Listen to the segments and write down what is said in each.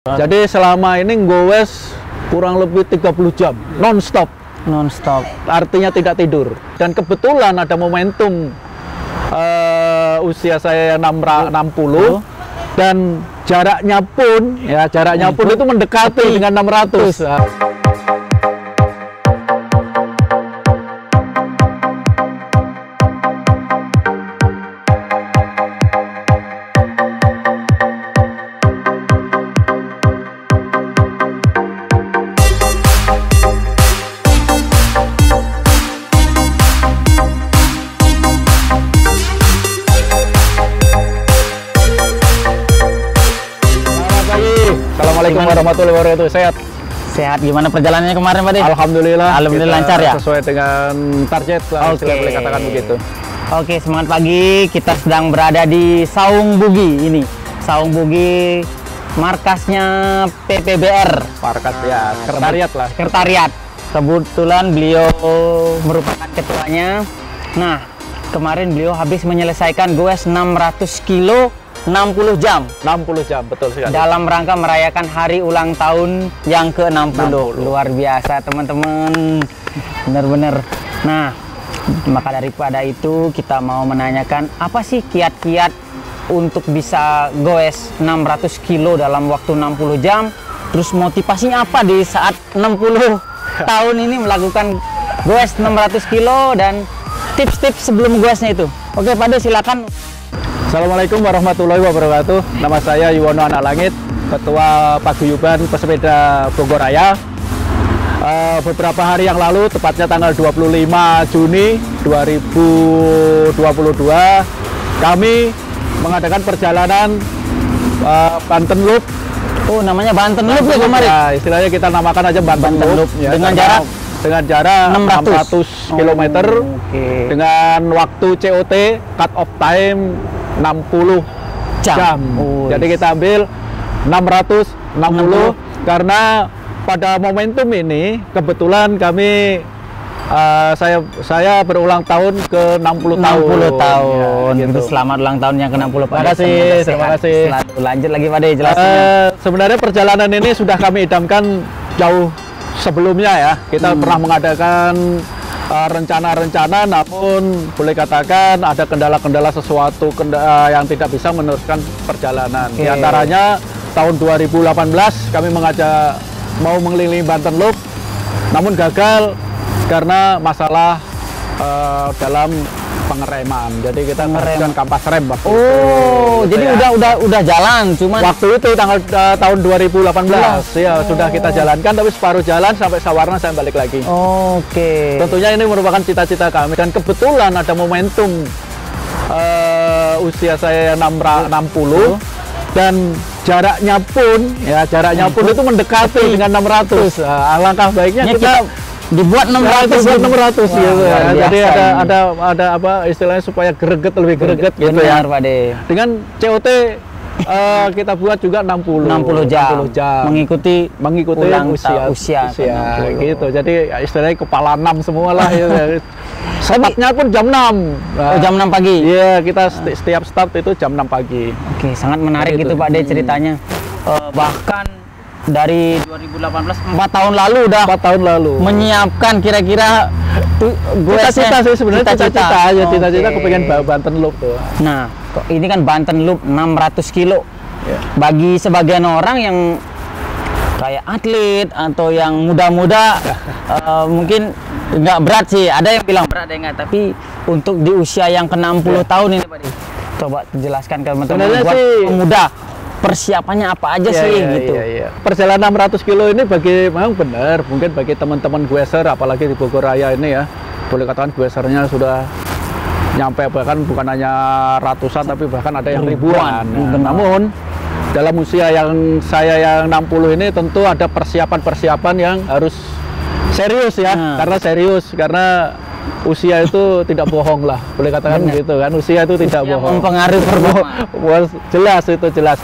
Jadi selama ini ngowes kurang lebih 30 jam non-stop. Non-stop. Artinya tidak tidur. Dan kebetulan ada momentum usia saya yang 60 dan jaraknya pun itu mendekati dengan 600. Assalamualaikum warahmatullahi wabarakatuh. Sehat. Gimana perjalanannya kemarin, Pak De? Alhamdulillah lancar ya. Sesuai dengan target lah, boleh katakan begitu. Oke, semangat pagi. Kita sedang berada di Saung Bugi ini. Saung Bugi markasnya PPBR. Markas ya, sekretariat lah. Sekretariat. Kebetulan beliau merupakan ketuanya. Nah, kemarin beliau habis menyelesaikan goes 600 kilo 60 jam. 60 jam, betul sekali. Dalam rangka merayakan hari ulang tahun yang ke-60. Luar biasa, teman-teman. Benar-benar. Nah, maka daripada itu kita mau menanyakan apa sih kiat-kiat untuk bisa goes 600 kilo dalam waktu 60 jam. Terus motivasinya apa di saat 60 tahun ini melakukan goes 600 kilo dan tips-tips sebelum goesnya itu. Oke, Pak De, silakan. Assalamualaikum warahmatullahi wabarakatuh. Nama saya Yuwono Anak Langit, Ketua Paguyuban Pesepeda Bogoraya. Beberapa hari yang lalu, tepatnya tanggal 25 Juni 2022, kami mengadakan perjalanan Banten Loop. Oh, namanya Banten Loop ya kemarin? Ya, istilahnya kita namakan aja Banten Loop. Ya, dengan jarak 600 km dengan waktu COT cut off time 60 jam. Jadi kita ambil 660 karena pada momentum ini kebetulan kami saya berulang tahun ke 60 tahun. Ya, gitu. Selamat ulang tahun yang ke-60, Pak. Terima kasih. Lanjut lagi, Pak De, jelasnya. Sebenarnya perjalanan ini sudah kami idamkan jauh sebelumnya ya. Kita pernah mengadakan rencana-rencana, namun boleh katakan ada kendala-kendala sesuatu yang tidak bisa meneruskan perjalanan. Di antaranya tahun 2018 kami mau mengelilingi Banten Loop, namun gagal karena masalah dalam pengereman. Jadi kita menggunakan kampas rem waktu itu. Jadi udah jalan, cuman waktu itu tahun 2018 ya sudah kita jalankan, tapi separuh jalan sampai Sawarna saya balik lagi. Oke. Tentunya ini merupakan cita-cita kami dan kebetulan ada momentum usia saya yang 60 dan jaraknya pun itu mendekati dengan 600. Alangkah baiknya kita dibuat 600 gitu ya. Jadi ada apa istilahnya supaya lebih greget gitu. Benar, Pak De. Dengan COT kita buat juga 60 jam. Mengikuti usia gitu. Jadi istilahnya kepala 6 semua lah gitu. Startnya pun jam 6. Jam 6 pagi. Iya, kita setiap start itu jam 6 pagi. Oke, sangat menarik gitu, Pak De, ceritanya. Bahkan dari 2018 4 tahun lalu menyiapkan kira-kira cita-cita sih sebenarnya, cita-cita kepengen Banten Loop tuh. Nah, ini kan Banten Loop 600 kilo. Bagi sebagian orang yang kayak atlet atau yang muda-muda mungkin nggak berat sih. Ada yang bilang berat, ada yang nggak. Tapi untuk di usia yang ke-60 tahun ini, Pak De, coba jelaskan ke teman-teman buat pemuda persiapannya apa aja sih gitu. Perjalanan 600 kilo ini memang benar, mungkin bagi teman-teman gueser apalagi di Bogoraya ini ya, boleh katakan guesernya sudah nyampe bahkan bukan hanya ratusan tapi bahkan ada yang ribuan. Namun dalam usia yang saya yang 60 ini tentu ada persiapan yang harus serius ya. Karena usia itu tidak bohong lah, boleh katakan begitu kan. Usia itu tidak bohong. Mempengaruhi performa. Jelas.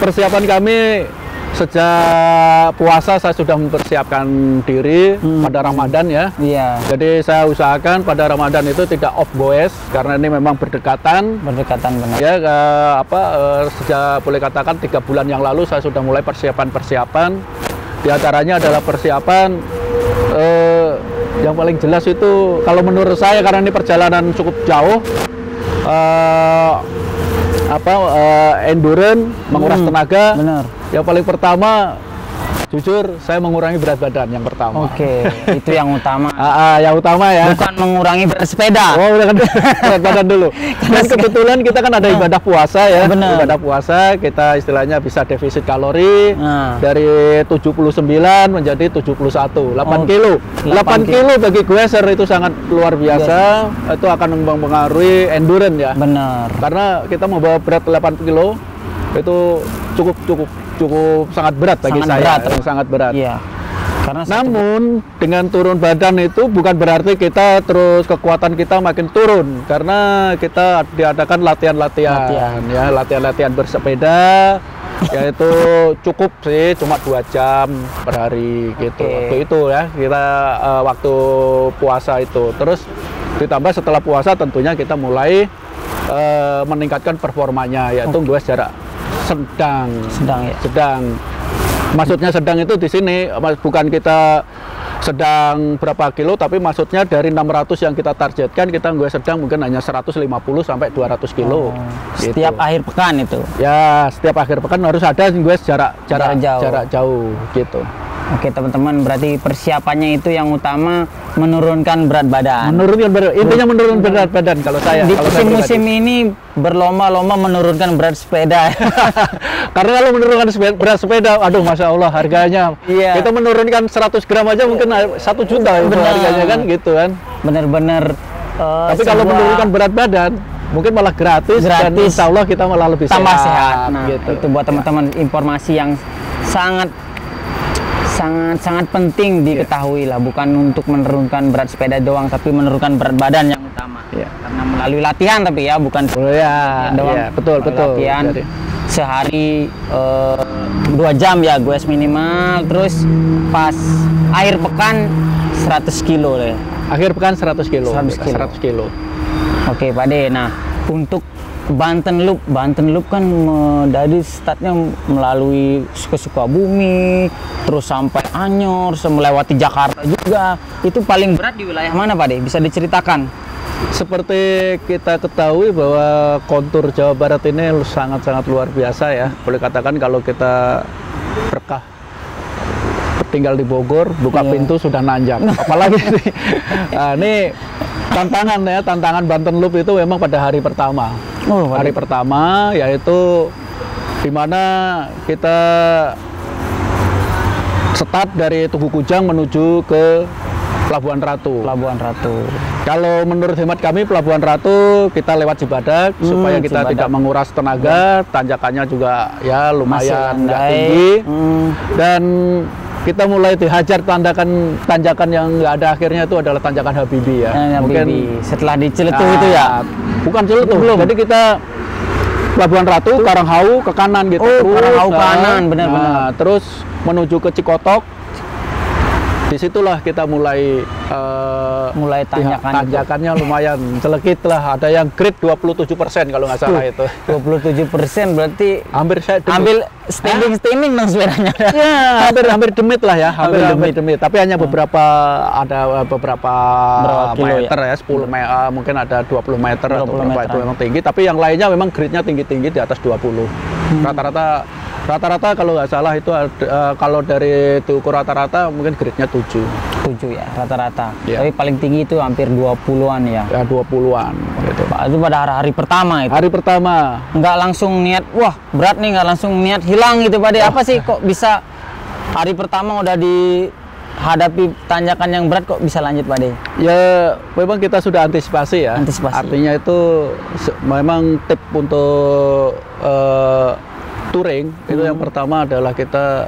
Persiapan kami sejak puasa saya sudah mempersiapkan diri pada Ramadan ya. Iya. Jadi saya usahakan pada Ramadan itu tidak off goes karena ini memang berdekatan. Berdekatan benar. Ya, sejak boleh katakan 3 bulan yang lalu saya sudah mulai persiapan. Di antaranya adalah persiapan yang paling jelas itu kalau menurut saya karena ini perjalanan cukup jauh. Endurance, menguras tenaga. Benar. Yang paling pertama, jujur saya mengurangi berat badan yang pertama. Oke, itu yang utama. Yang utama ya. Bukan mengurangi berat sepeda. Oh, udah kan berat badan dulu. Dan kebetulan kita kan ada ibadah puasa ya. Benar. Ibadah puasa kita istilahnya bisa defisit kalori dari 79 menjadi 71, 8 kilo. 8 kilo bagi gue itu sangat luar biasa. Yes. Itu akan mempengaruhi endurance ya. Benar. Karena kita membawa berat 8 kilo itu cukup sangat berat bagi saya. Sangat berat. Iya. Karena namun dengan turun badan itu bukan berarti kita terus kekuatan kita makin turun karena kita diadakan latihan bersepeda yaitu cukup sih cuma 2 jam per hari gitu. Waktu itu ya kita waktu puasa itu. Terus ditambah setelah puasa tentunya kita mulai meningkatkan performanya yaitu gue jarak sedang. Maksudnya sedang itu di sini bukan kita sedang berapa kilo, tapi maksudnya dari 600 yang kita targetkan kita gue sedang mungkin hanya 150 sampai 200 kilo. Gitu. Setiap akhir pekan itu. Ya, setiap akhir pekan harus ada gue jarak jauh gitu. Oke teman-teman, berarti persiapannya itu yang utama menurunkan berat badan. Intinya menurunkan berat badan kalau saya. Di musim ini berlomba-lomba menurunkan berat sepeda. Karena kalau menurunkan berat sepeda, aduh masya Allah harganya. Iya. Kita menurunkan 100 gram aja mungkin 1 juta harganya kan gitu kan. Bener-bener. Tapi kalau menurunkan berat badan mungkin malah gratis. Dan insya Allah kita malah lebih tambah sehat. Nah, gitu. Itu buat teman-teman informasi yang sangat penting diketahui lah, bukan untuk menurunkan berat sepeda doang, tapi menurunkan berat badan yang utama. Karena melalui latihan tapi ya bukan doang. Betul. Latihan sehari 2 jam ya gue minimal, terus pas akhir pekan 100 kilo deh. Akhir pekan 100 kilo. Oke Pak De, nah untuk Banten Loop kan dari startnya melalui ke Sukabumi, terus sampai Anyer, melewati Jakarta juga. Itu paling berat di wilayah mana Pak De? Bisa diceritakan? Seperti kita ketahui bahwa kontur Jawa Barat ini sangat-sangat luar biasa ya. Boleh katakan kalau kita berkah tinggal di Bogor, buka pintu sudah nanjak. Apalagi ini tantangan Banten Loop itu memang pada hari pertama. Hari pertama yaitu dimana kita start dari Tugu Kujang menuju ke Pelabuhan Ratu. Kalau menurut hemat kami Pelabuhan Ratu kita lewat Cibadak supaya kita tidak menguras tenaga, tanjakannya juga ya lumayan nggak tinggi dan kita mulai dihajar tanjakan yang nggak ada akhirnya itu adalah tanjakan Habibie ya. Mungkin setelah di Ciletuh itu ya. Bukan Ciletuh. Jadi kita Pelabuhan Ratu, Karanghau ke kanan gitu. Karanghau kanan, benar-benar. Terus menuju ke Cikotok. Disitulah kita mulai tanjakannya lumayan celekit lah. Ada yang grade 27% kalau nggak salah itu. 27% berarti hampir standing dong sepedanya. Ya, hampir demit lah ya. Hampir demit. Tapi hanya beberapa meter ya, 10 meter, mungkin ada 20 meter atau berapa itu memang tinggi. Tapi yang lainnya memang grade-nya tinggi-tinggi di atas 20. Rata-rata kalau nggak salah itu kalau dari diukur rata-rata mungkin grade-nya 7 ya rata-rata. Tapi paling tinggi itu hampir 20-an ya. Ya 20-an gitu. Pak, itu pada hari pertama itu. Hari pertama. Nggak langsung niat, wah berat nih, nggak langsung niat hilang gitu Pak De. Apa sih kok bisa hari pertama udah dihadapi tanjakan yang berat kok bisa lanjut Pak De? Ya memang kita sudah antisipasi ya. Artinya itu memang tip untuk touring itu yang pertama adalah kita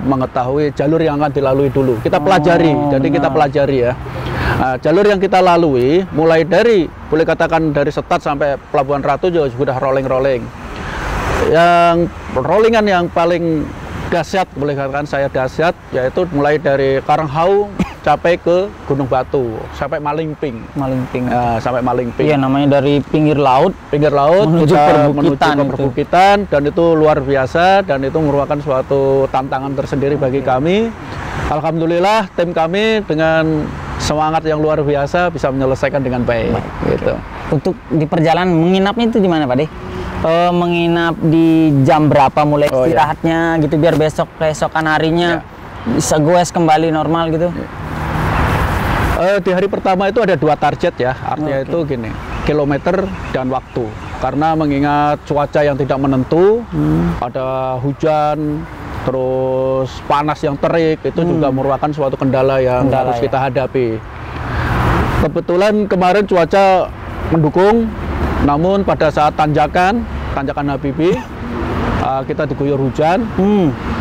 mengetahui jalur yang akan dilalui dulu. Kita pelajari, jadi kita pelajari ya. Jalur yang kita lalui mulai dari boleh katakan dari start sampai Pelabuhan Ratu juga sudah rolling. Yang rollingan yang paling dahsyat, boleh katakan saya dahsyat, yaitu mulai dari Karanghau sampai ke Gunung Batu, sampai Malingping. Malingping. Sampai Malingping. Iya, namanya dari pinggir laut Menuju kita ke perbukitan, dan itu luar biasa, dan itu merupakan suatu tantangan tersendiri bagi kami. Alhamdulillah tim kami dengan semangat yang luar biasa bisa menyelesaikan dengan baik. Gitu. Untuk di perjalanan menginapnya itu di mana, Pak De? Menginap di jam berapa mulai istirahatnya gitu, biar keesokan harinya bisa goes kembali normal gitu? Di hari pertama itu ada 2 target ya, artinya itu gini, kilometer dan waktu. Karena mengingat cuaca yang tidak menentu, ada hujan, terus panas yang terik, itu juga merupakan suatu kendala yang harus kita hadapi. Kebetulan kemarin cuaca mendukung, namun pada saat tanjakan Habibie, kita diguyur hujan.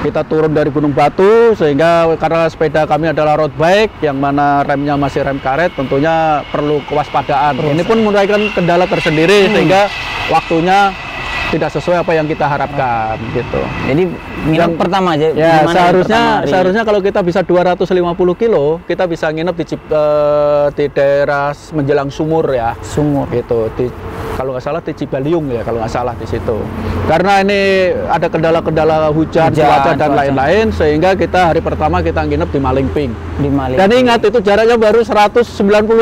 Kita turun dari Gunung Batu, sehingga karena sepeda kami adalah road bike yang mana remnya masih rem karet, tentunya perlu kewaspadaan. Ini pun merupakan kendala tersendiri, sehingga waktunya tidak sesuai apa yang kita harapkan gitu. Jadi nginep pertama aja. Ya, seharusnya kalau kita bisa 250 kilo, kita bisa nginep di daerah menjelang Sumur ya. Sumur gitu. Kalau nggak salah di Cibaliung ya, kalau nggak salah di situ. Karena ini ada kendala-kendala hujan, cuaca dan lain-lain, sehingga kita hari pertama kita nginep di Malingping. Dan ingat itu jaraknya baru 190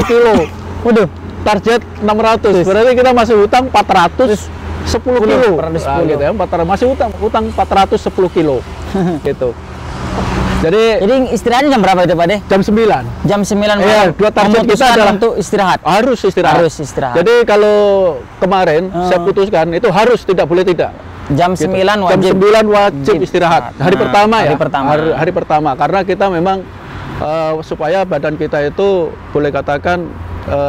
kilo. Waduh, target 600. Berarti kita masih hutang 410 kilo. Gitu ya, masih hutang 410 kilo. Gitu. Jadi istirahatnya jam berapa itu, Pak De? Jam 9. Jam 9 Iya, 2 target kita adalah untuk istirahat. Harus istirahat. Jadi kalau kemarin saya putuskan itu harus, tidak boleh tidak. Jam 9 wajib. Jam 9 wajib istirahat. Hari pertama ya. Hari pertama. Karena kita memang supaya badan kita itu boleh katakan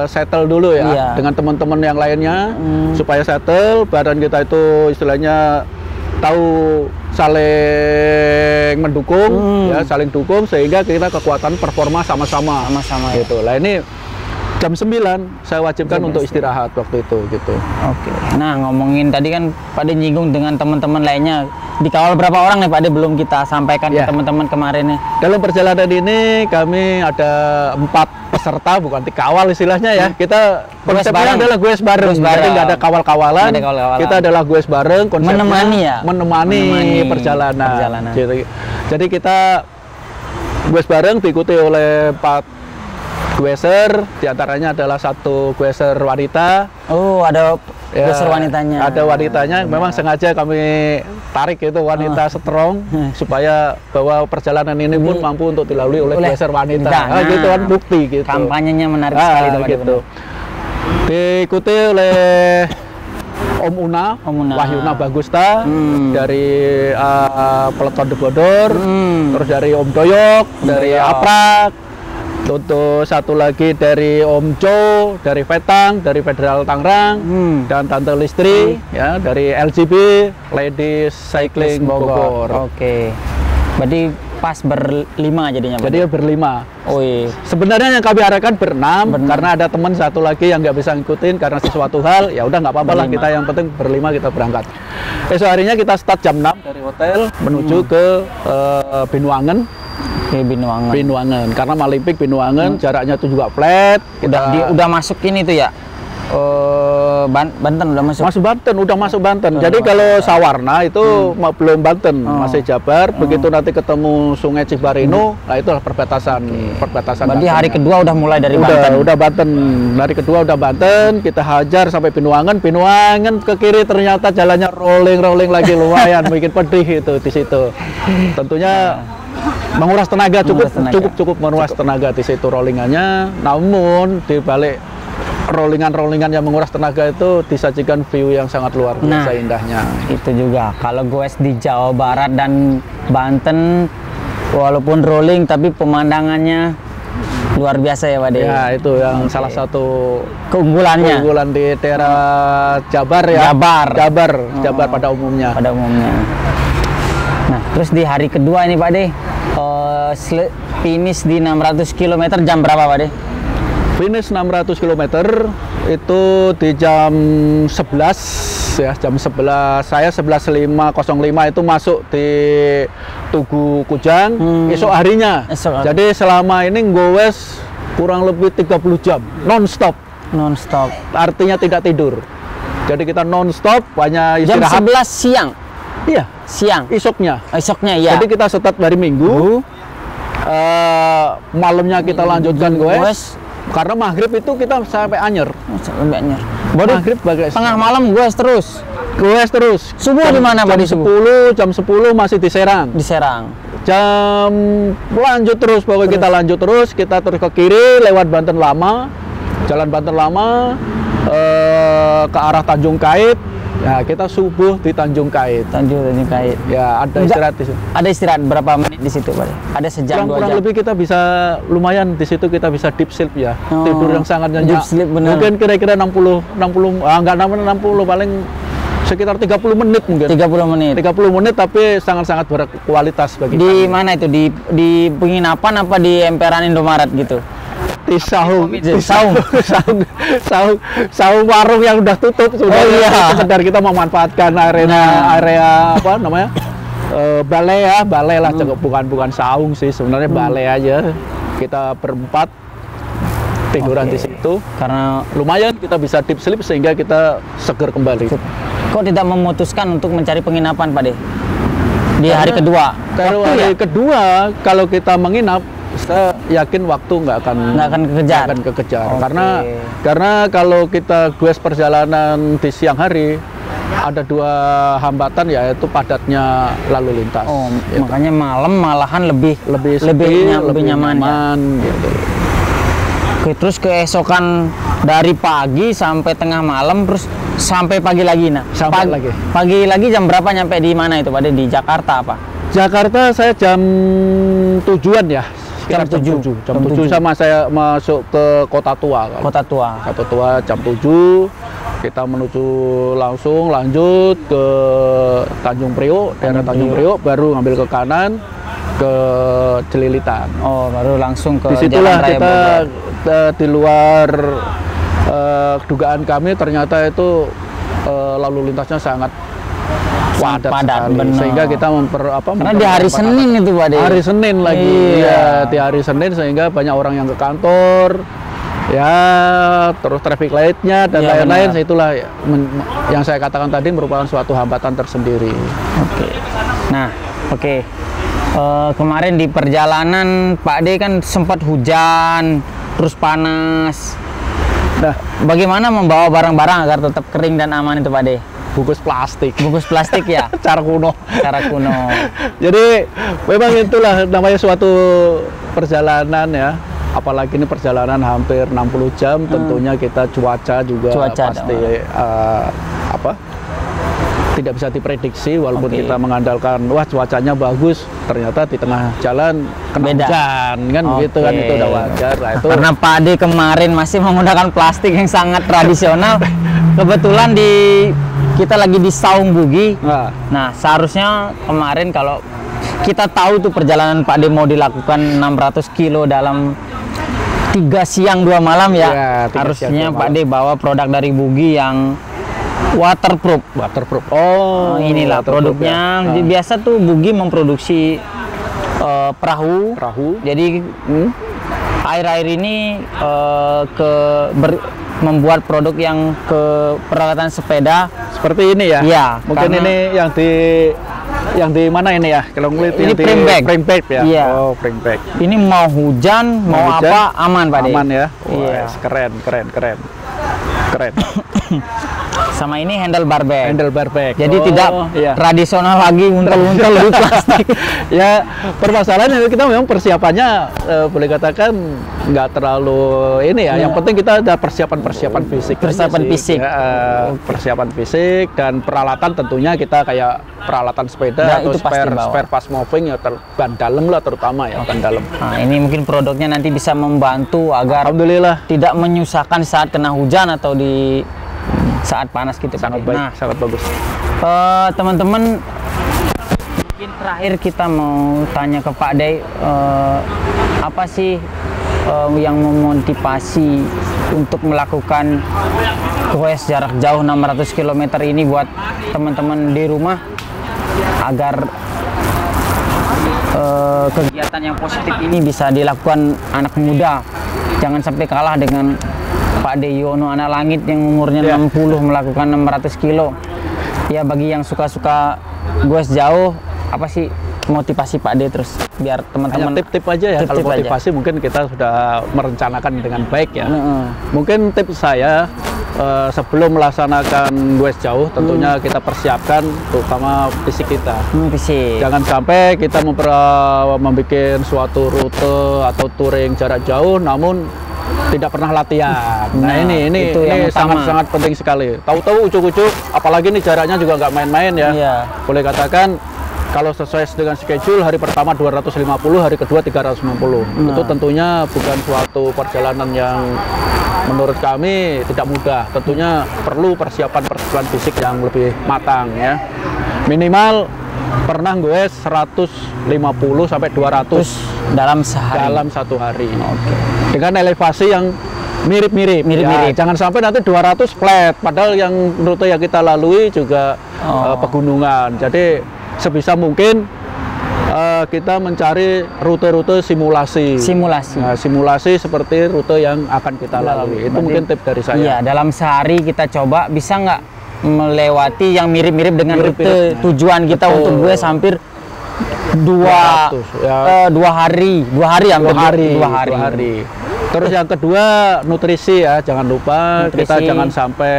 settle dulu ya, dengan teman-teman yang lainnya, supaya settle, badan kita itu istilahnya tahu saling mendukung, ya, saling dukung, sehingga kita kekuatan performa sama-sama gitu. Lah ini jam 9 saya wajibkan untuk istirahat waktu itu gitu. Oke. Nah, ngomongin tadi kan Pak De nyinggung dengan teman-teman lainnya, dikawal berapa orang nih Pak De, belum kita sampaikan ke teman-teman kemarin nih. Dalam perjalanan ini kami ada 4 peserta, bukan dikawal istilahnya ya. Kita konsepnya adalah goes bareng. Jadi nggak ada kawal-kawalan. Kita adalah goes bareng, konsepnya menemani perjalanan. Jadi kita goes bareng diikuti oleh 4 goeser, diantaranya adalah 1 goeser wanita. Oh, ada goeser wanitanya. Ada wanitanya. Memang sengaja kami tarik itu wanita strong supaya bahwa perjalanan ini pun mampu untuk dilalui oleh goeser wanita. Gitu kan, bukti gitu. Kampanyenya menarik sekali gitu. Diikuti oleh Om Una, Wahyuna Bagusta dari Peleton De Bodor, terus dari Om Doyok, dari Aprak. Untuk 1 lagi dari Om Jo, dari Vetang, dari Federal Tangerang, dan Tante Listri ya dari LGB Ladies Cycling Bogor. Oke. Berarti pas berlima jadinya. Jadi berlima. Oh iya. Sebenarnya yang kami harapkan berenam, karena ada teman 1 lagi yang nggak bisa ngikutin karena sesuatu hal. Ya udah nggak apa-apa lah, kita yang penting berlima kita berangkat. Esok harinya kita start jam 6 dari hotel menuju ke Binuangen. Binuangen, karena Malingping Binuangen jaraknya itu juga flat. Udah masuk ini tuh ya. Banten udah masuk. Udah masuk Banten. Jadi kalau Sawarna itu belum Banten, masih Jabar. Begitu nanti ketemu Sungai Cibareno, nah itulah perbatasan. Berarti hari kedua udah mulai dari Banten. Udah Banten. Hari kedua udah Banten, kita hajar sampai Binuangen. Binuangen ke kiri ternyata jalannya rolling lagi, lumayan bikin pedih itu di situ. Tentunya menguras tenaga, cukup menguras tenaga di situ rollingannya. Namun di balik rollingan yang menguras tenaga itu disajikan view yang sangat luar biasa indahnya. Itu juga kalau goes di Jawa Barat dan Banten, walaupun rolling tapi pemandangannya luar biasa ya Pak De. Ya, itu yang salah satu keunggulan di daerah Jabar ya. Jabar pada umumnya. Nah, terus di hari kedua ini Pak De, finish di 600 km jam berapa Pak De? Finish 600 km itu di jam 11 ya, jam 11, saya 11.05.05 itu masuk di Tugu Kujang, esok harinya. Jadi selama ini ngowes kurang lebih 30 jam, non-stop. Non-stop. Artinya tidak tidur. Jadi kita non-stop, banyak Jam istirahat. 11 siang? Iya. Siang? Esoknya. Esoknya, ya. Jadi kita start dari Minggu, malamnya kita lanjutkan goes. Karena maghrib itu kita sampai Anyer. Sampai Anyer. Baru Maghrib bagai tengah malam goes terus? Goes terus. Subuh di mana Pak? Jam 10 masih di Serang. Di Serang. Jam lanjut terus, pokoknya kita lanjut terus, kita terus ke kiri lewat Banten Lama, Jalan Banten Lama ke arah Tanjung Kait. Ya, kita subuh di Tanjung Kait. Tanjung Kait. Ya, ada istirahat di situ. Ada istirahat berapa menit di situ, Pak? Ada sejam, 2 jam. Kurang lebih kita bisa lumayan di situ, kita bisa deep sleep ya. Tidur yang sangat nyenyak. Deep sleep benar. Mungkin kira-kira 60 enggak 60 paling sekitar 30 menit mungkin. 30 menit. 30 menit tapi sangat-sangat berkualitas bagi di kami. Mana itu? Di penginapan apa di emperan Indomaret gitu? Di saung warung yang udah tutup sudah. Oh iya. Sekedar kita memanfaatkan area apa namanya? Balai lah, bukan saung sih sebenarnya, balai aja. Kita berempat tiduran di situ karena lumayan kita bisa deep sleep sehingga kita seger kembali. Kok tidak memutuskan untuk mencari penginapan, Pak De? Di hari kedua. Kalau hari kedua kalau kita menginap, saya yakin waktu nggak akan kekejar. Okay. Karena kalau kita goes perjalanan di siang hari ada 2 hambatan, yaitu padatnya lalu lintas. Oh, gitu. Makanya malam malahan lebih nyaman ya? Gitu. Oke, terus keesokan dari pagi sampai tengah malam, terus sampai pagi lagi. Nah, pagi lagi jam berapa nyampe di mana itu, Pak? Di Jakarta apa? Jakarta saya jam 7-an ya. Jam 7 sama saya masuk ke Kota Tua. Kota Tua jam 7. Kita langsung lanjut ke Tanjung Priok, daerah Tanjung Priok, baru ngambil ke kanan ke Celilitan. Oh, baru langsung ke disitulah Jalan Raya Bogor. Di luar dugaan kami ternyata itu lalu lintasnya sangat padat sehingga kita karena di hari Senin itu, Pak De. Hari Senin lagi. Iya, di hari Senin sehingga banyak orang yang ke kantor. Ya, terus traffic light-nya dan lain-lain, itulah yang saya katakan tadi merupakan suatu hambatan tersendiri. Oke. Nah, oke. Kemarin di perjalanan Pak De kan sempat hujan, terus panas. Nah, bagaimana membawa barang-barang agar tetap kering dan aman itu, Pak De? Bungkus plastik ya. Cara kuno. Jadi memang itulah namanya suatu perjalanan ya, apalagi ini perjalanan hampir 60 jam. Tentunya kita cuaca pasti tidak bisa diprediksi, walaupun kita mengandalkan cuacanya bagus, ternyata di tengah jalan kena hujan kan, begitu kan, itu udah wajar. Nah, itu karena Pak De kemarin masih menggunakan plastik yang sangat tradisional. Kebetulan kita lagi di Saung Bugi. Nah, seharusnya kemarin kalau kita tahu tuh perjalanan Pak De mau dilakukan 600 kilo dalam 3 siang 2 malam ya. Harusnya Pak De bawa produk dari Bugi yang waterproof. Oh, inilah produknya. Ya. Biasa tuh Bugi memproduksi perahu. Jadi air ini membuat produk yang ke peralatan sepeda seperti ini ya. Iya. Mungkin ini yang di mana ini ya? Kalau ini frame bag ya. Iya. Oh, frame bag. Ini mau hujan, apa aman, Pak De. Aman ya. Iya. Keren. Sama ini handlebar bag. Jadi tidak tradisional lagi, untel-untel di plastik. Ya, permasalahannya kita memang persiapannya boleh katakan nggak terlalu ini ya. Yang penting kita ada persiapan fisik. Persiapan fisik dan peralatan, tentunya kita kayak peralatan sepeda atau spare fast moving ya, ban dalam lah terutama ya, ban dalam. Nah, ini mungkin produknya nanti bisa membantu agar alhamdulillah tidak menyusahkan saat kena hujan atau di saat panas gitu. Sangat baik, sangat bagus. Teman-teman, mungkin terakhir kita mau tanya ke Pak De, apa sih yang memotivasi untuk melakukan goes jarak jauh 600 km ini buat teman-teman di rumah agar kegiatan yang positif ini bisa dilakukan anak muda. Jangan sampai kalah dengan Pak De Yono anak langit yang umurnya 60 melakukan 600 kilo. Ya, bagi yang suka-suka goes jauh, apa sih motivasi Pak De terus biar teman-teman tip-tip aja ya. Kalau motivasi aja, mungkin kita sudah merencanakan dengan baik ya. Mungkin tips saya sebelum melaksanakan goes jauh, tentunya kita persiapkan terutama fisik kita. Fisik. Jangan sampai kita membuat suatu rute atau touring jarak jauh namun tidak pernah latihan. Nah, ini sangat-sangat penting sekali. Tahu-tahu ujuk-ujuk, apalagi ini jaraknya juga nggak main-main ya. Boleh katakan kalau sesuai dengan schedule, hari pertama 250, hari kedua 360. Itu tentunya bukan suatu perjalanan yang menurut kami tidak mudah. Tentunya perlu persiapan fisik yang lebih matang ya. Minimal pernah goes 150 sampai 200 dalam sehari. Dalam satu hari. Dengan elevasi yang mirip-mirip. Ya, jangan sampai nanti 200 flat, padahal yang rute yang kita lalui juga pegunungan. Jadi sebisa mungkin kita mencari rute-rute simulasi. Nah, simulasi seperti rute yang akan kita lalui. Itu mungkin tips dari saya. Iya, dalam sehari kita coba bisa nggak melewati yang mirip-mirip dengan rute tujuan kita untuk gue hampir dua hari. Terus yang kedua nutrisi ya, jangan lupa kita jangan sampai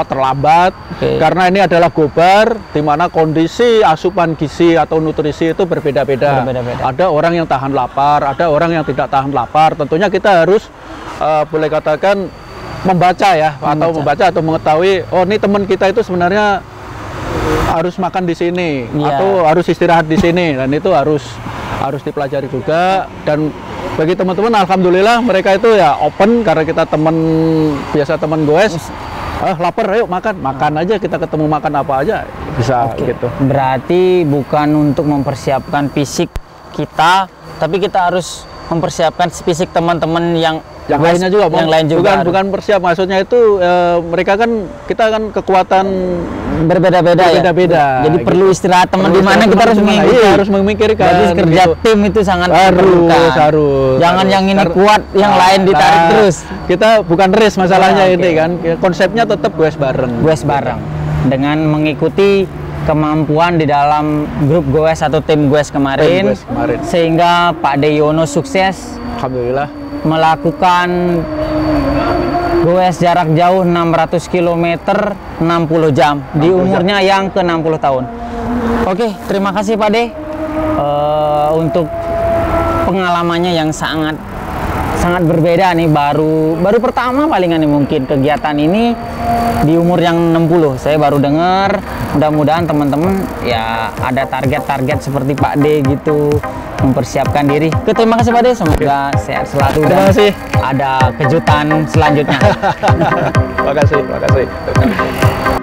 terlambat, karena ini adalah gobar di mana kondisi asupan gizi atau nutrisi itu berbeda-beda. Ada orang yang tahan lapar, ada orang yang tidak tahan lapar. Tentunya kita harus boleh katakan membaca ya, atau mengetahui, oh ini teman kita itu sebenarnya harus makan di sini atau harus istirahat di sini, dan itu harus dipelajari juga. Dan bagi teman-teman, alhamdulillah mereka itu ya open, karena kita biasa teman goes, lapar ayo makan aja, kita ketemu makan apa aja bisa gitu. Berarti bukan untuk mempersiapkan fisik kita, tapi kita harus mempersiapkan fisik teman-teman yang lainnya juga. Bukan persiap, maksudnya itu mereka kan, kita kan kekuatan berbeda-beda. Jadi perlu istirahat teman di mana kita harus mengikuti. Harus memikirkan. Jadi kerja tim itu sangat diperlukan. Jangan yang ini kuat, yang lain ditarik terus. Kita bukan race masalahnya ini kan. Konsepnya tetap goes bareng. Dengan mengikuti kemampuan di dalam grup goes atau tim goes kemarin. Sehingga Pak De Yono sukses. Alhamdulillah. Melakukan goes jarak jauh 600 km 60 jam di umurnya yang ke-60 tahun. Oke, terima kasih Pak De untuk pengalamannya yang sangat berbeda nih, baru pertama palingan nih mungkin kegiatan ini di umur yang 60. Saya baru dengar, mudah-mudahan teman-teman ya ada target-target seperti Pak De gitu, mempersiapkan diri. Terima kasih Pak De, semoga sehat selalu. Terima kasih. Ada kejutan selanjutnya. Terima kasih.